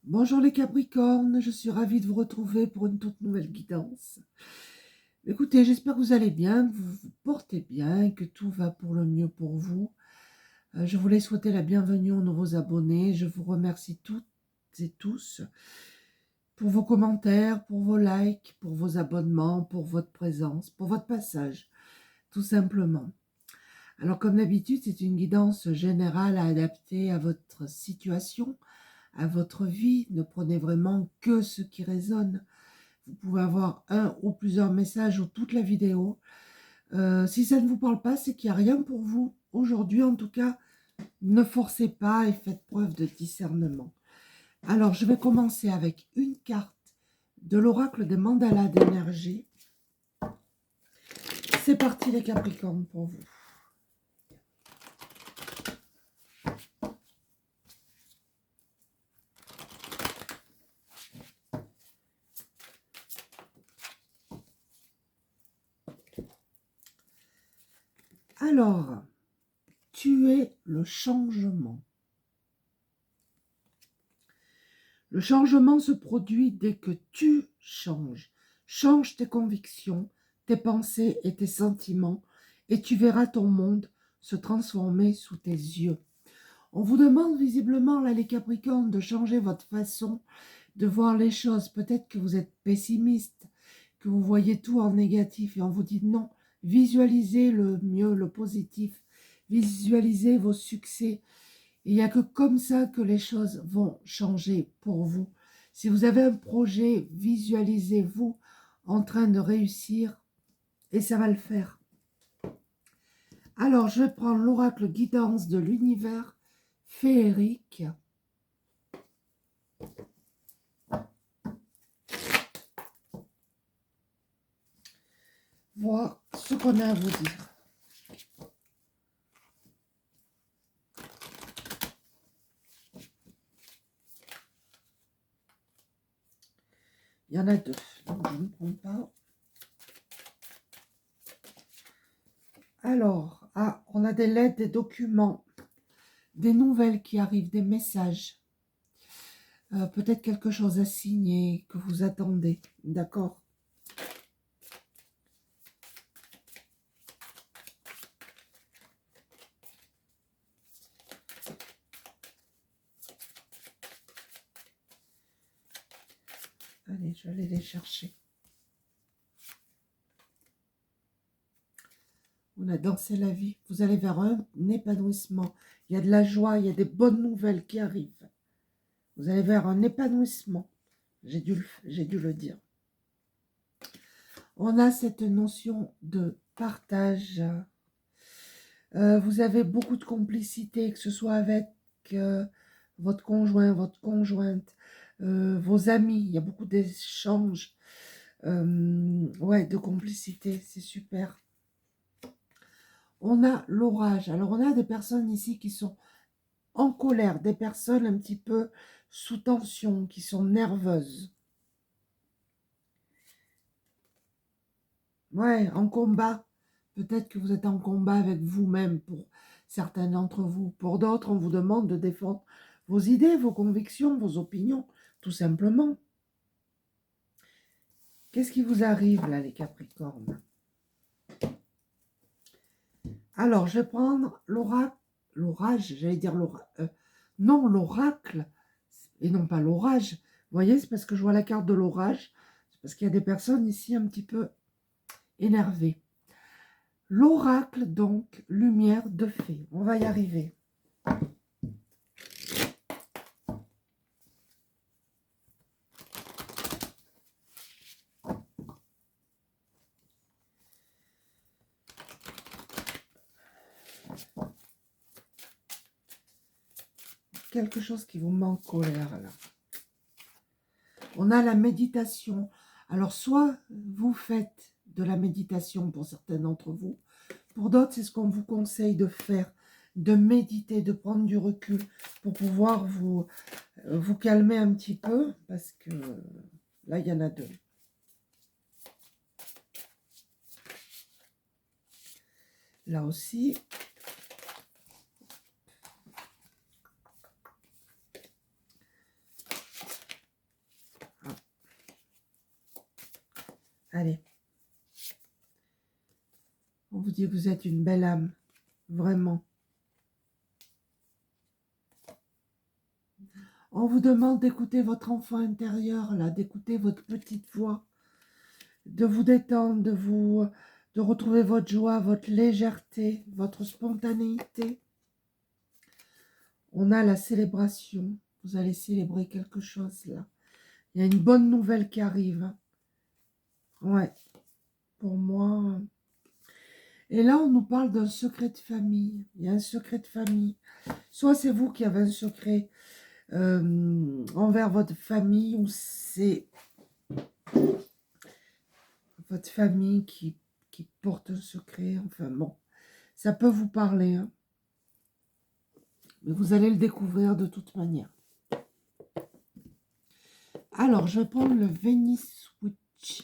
Bonjour les Capricornes, je suis ravie de vous retrouver pour une toute nouvelle guidance. Écoutez, j'espère que vous allez bien, que vous vous portez bien et que tout va pour le mieux pour vous. Je voulais souhaiter la bienvenue aux nouveaux abonnés. Je vous remercie toutes et tous pour vos commentaires, pour vos likes, pour vos abonnements, pour votre présence, pour votre passage, tout simplement. Alors comme d'habitude, c'est une guidance générale à adapter à votre situation, à votre vie. Ne prenez vraiment que ce qui résonne. Vous pouvez avoir un ou plusieurs messages ou toute la vidéo. Si ça ne vous parle pas, c'est qu'il n'y a rien pour vous. Aujourd'hui, en tout cas, ne forcez pas et faites preuve de discernement. Alors, je vais commencer avec une carte de l'oracle des mandalas d'énergie. C'est parti les Capricornes pour vous. Alors, tu es le changement. Le changement se produit dès que tu changes. Change tes convictions, tes pensées et tes sentiments, et tu verras ton monde se transformer sous tes yeux. On vous demande visiblement, là, les Capricornes, de changer votre façon de voir les choses. Peut-être que vous êtes pessimiste, que vous voyez tout en négatif, et on vous dit non, visualisez le mieux, le positif, visualisez vos succès. Il n'y a que comme ça que les choses vont changer pour vous. Si vous avez un projet, visualisez-vous en train de réussir et ça va le faire. Alors, je vais prendre l'oracle guidance de l'univers féerique. Voir ce qu'on a à vous dire. Il y en a deux, donc je ne prends pas. Alors, on a des lettres, des documents, des nouvelles qui arrivent, des messages. Peut-être quelque chose à signer que vous attendez, d'accord? Allez, je vais aller les chercher. On a dansé la vie. Vous allez vers un épanouissement. Il y a de la joie, il y a des bonnes nouvelles qui arrivent. Vous allez vers un épanouissement. J'ai dû le dire. On a cette notion de partage. Vous avez beaucoup de complicité, que ce soit avec votre conjoint, votre conjointe, vos amis. Il y a beaucoup d'échanges. Ouais, de complicité, c'est super. On a l'orage. Alors, on a des personnes ici qui sont en colère, des personnes un petit peu sous tension, qui sont nerveuses. Ouais, en combat. Peut-être que vous êtes en combat avec vous-même pour certains d'entre vous. Pour d'autres, on vous demande de défendre vos idées, vos convictions, vos opinions, tout simplement. Qu'est-ce qui vous arrive là, les Capricornes? Alors, je vais prendre l'oracle, l'orage, j'allais dire l'oracle. Non, l'oracle, et non pas l'orage. Vous voyez, c'est parce que je vois la carte de l'orage. C'est parce qu'il y a des personnes ici un petit peu énervées. L'oracle, donc, lumière de fée. On va y arriver. Quelque chose qui vous manque colère, là. On a la méditation. Alors, soit vous faites de la méditation pour certains d'entre vous. Pour d'autres, c'est ce qu'on vous conseille de faire, de méditer, de prendre du recul pour pouvoir vous calmer un petit peu, parce que là, il y en a deux. Là aussi. Allez. On vous dit que vous êtes une belle âme. Vraiment. On vous demande d'écouter votre enfant intérieur, là, d'écouter votre petite voix, de vous détendre, de retrouver votre joie, votre légèreté, votre spontanéité. On a la célébration. Vous allez célébrer quelque chose, là. Il y a une bonne nouvelle qui arrive. Ouais, pour moi. Et là, on nous parle d'un secret de famille. Il y a un secret de famille. Soit c'est vous qui avez un secret envers votre famille, ou c'est votre famille qui porte un secret. Enfin bon, ça peut vous parler, hein. Mais vous allez le découvrir de toute manière. Alors, je vais prendre le Venice Witch.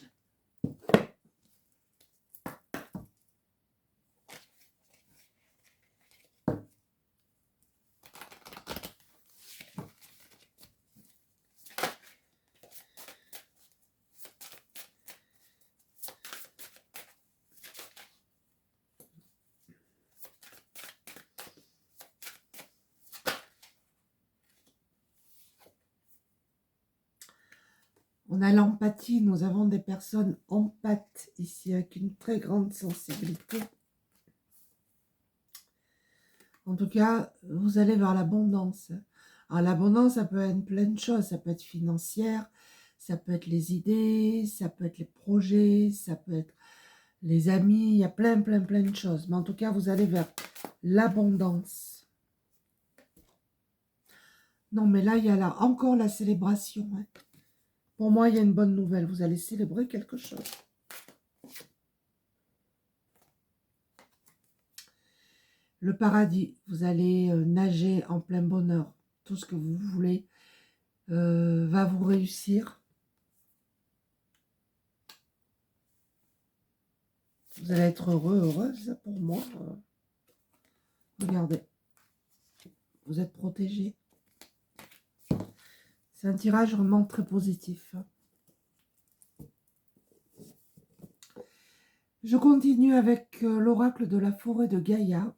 On a l'empathie, nous avons des personnes empathes ici, avec une très grande sensibilité. En tout cas, vous allez vers l'abondance. Alors l'abondance, ça peut être plein de choses, ça peut être financière, ça peut être les idées, ça peut être les projets, ça peut être les amis, il y a plein de choses. Mais en tout cas, vous allez vers l'abondance. Non, mais là, il y a là encore la célébration, hein. Pour moi, il y a une bonne nouvelle. Vous allez célébrer quelque chose. Le paradis, vous allez nager en plein bonheur. Tout ce que vous voulez va vous réussir. Vous allez être heureux, heureuse pour moi. Regardez, vous êtes protégés. C'est un tirage vraiment très positif. Je continue avec l'oracle de la forêt de Gaïa.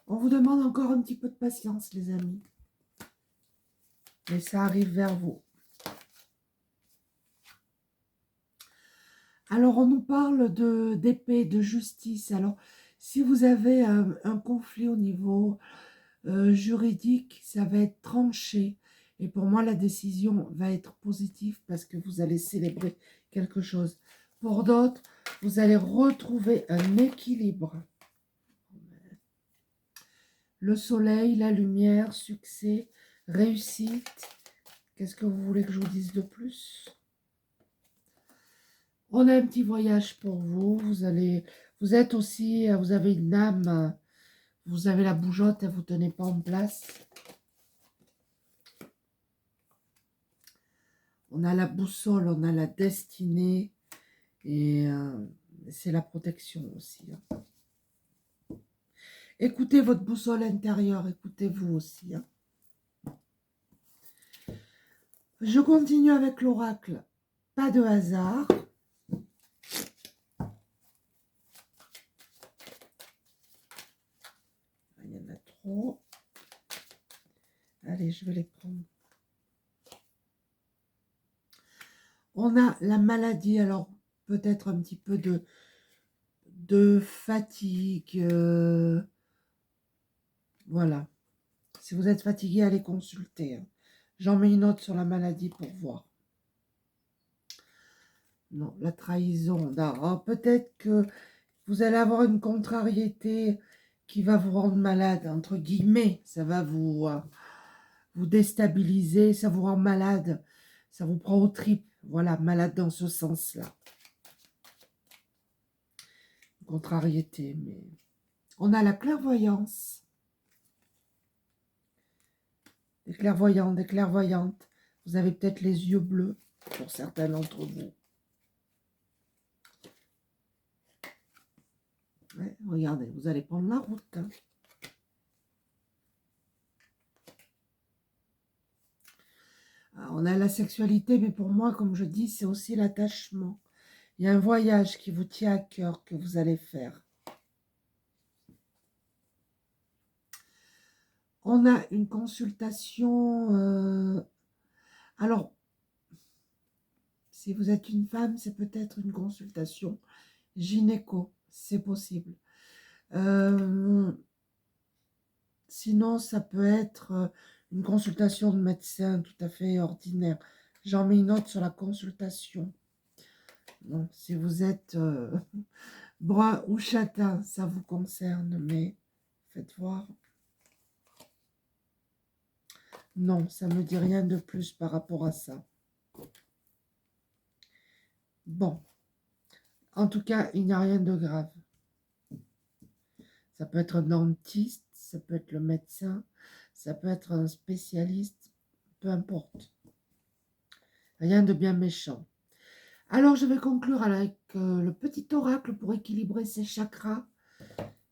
On vous demande encore un petit peu de patience, les amis. Mais ça arrive vers vous. Alors, on nous parle d'épée, de justice. Alors, si vous avez un conflit au niveau juridique, ça va être tranché. Et pour moi, la décision va être positive parce que vous allez célébrer quelque chose. Pour d'autres, vous allez retrouver un équilibre. Le soleil, la lumière, succès, réussite. Qu'est-ce que vous voulez que je vous dise de plus? On a un petit voyage pour vous. Vous êtes aussi, vous avez une âme, vous avez la bougeotte et vous ne tenez pas en place. On a la boussole, on a la destinée et c'est la protection aussi, hein. Écoutez votre boussole intérieure, écoutez-vous aussi, hein. Je continue avec l'oracle. Pas de hasard. Il y en a trop. Allez, je vais les prendre. On a la maladie, alors peut-être un petit peu de fatigue. Voilà. Si vous êtes fatigué, allez consulter, hein. J'en mets une note sur la maladie pour voir. Non, la trahison. Alors, peut-être que vous allez avoir une contrariété qui va vous rendre malade, entre guillemets. Ça va vous déstabiliser, ça vous rend malade. Ça vous prend aux tripes. Voilà, malade dans ce sens-là. Contrariété, mais... On a la clairvoyance. Des clairvoyants, des clairvoyantes. Vous avez peut-être les yeux bleus pour certains d'entre vous. Ouais, regardez, vous allez prendre la route. Hein. On a la sexualité, mais pour moi, comme je dis, c'est aussi l'attachement. Il y a un voyage qui vous tient à cœur que vous allez faire. On a une consultation. Alors, si vous êtes une femme, c'est peut-être une consultation gynéco, c'est possible. Sinon, ça peut être une consultation de médecin tout à fait ordinaire. J'en mets une note sur la consultation. Donc, si vous êtes brun ou châtain, ça vous concerne, mais faites voir. Non, ça ne me dit rien de plus par rapport à ça. Bon, en tout cas, il n'y a rien de grave. Ça peut être un dentiste, ça peut être le médecin, ça peut être un spécialiste, peu importe. Rien de bien méchant. Alors, je vais conclure avec le petit oracle pour équilibrer ces chakras,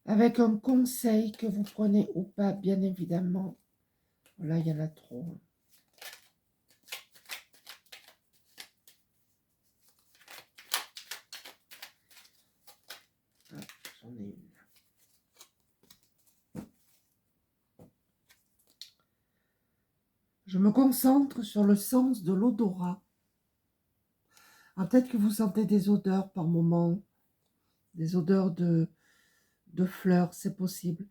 avec un conseil que vous prenez ou pas, bien évidemment. Là, il y en a trop. Ah, j'en ai une. Je me concentre sur le sens de l'odorat. Ah, peut-être que vous sentez des odeurs par moment, des odeurs de fleurs, c'est possible.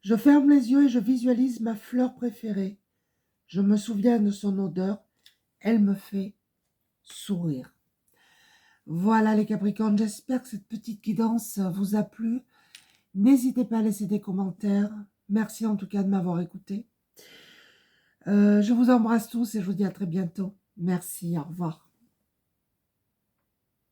Je ferme les yeux et je visualise ma fleur préférée. Je me souviens de son odeur. Elle me fait sourire. Voilà les Capricornes, j'espère que cette petite guidance vous a plu. N'hésitez pas à laisser des commentaires. Merci en tout cas de m'avoir écouté. Je vous embrasse tous et je vous dis à très bientôt. Merci, au revoir.